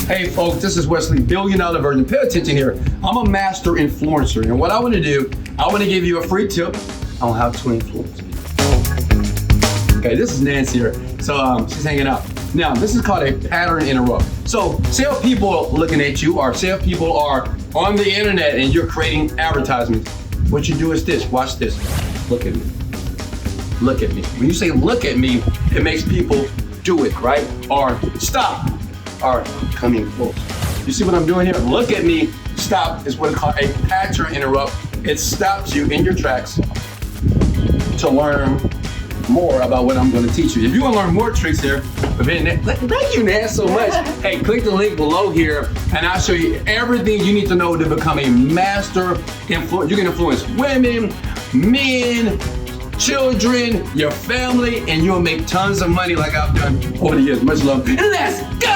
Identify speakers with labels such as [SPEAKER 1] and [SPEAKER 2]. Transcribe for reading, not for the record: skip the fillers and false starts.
[SPEAKER 1] Hey folks, this is Wesley, $1 billion virgin. Pay attention here. I'm a master influencer, and what I want to do, I want to give you a free tip on how to influence. Okay, this is Nancy here. So she's hanging out. Now, this is called a pattern interrupt. So say if people are looking at you, or say if people are on the internet and you're creating advertisements, what you do is this, watch this. Look at me. Look at me. When you say look at me, it makes people do it, right? Or stop, or coming close. You see what I'm doing here? Look at me, stop is what it's called a pattern interrupt. It stops you in your tracks to learn more about what I'm going to teach you. If you want to learn more tricks here, thank you, Nan, so much. Hey, click the link below here, and I'll show you everything you need to know to become a master influencer. You can influence women, men, children, your family, and you'll make tons of money like I've done over the years. Much love. And let's go!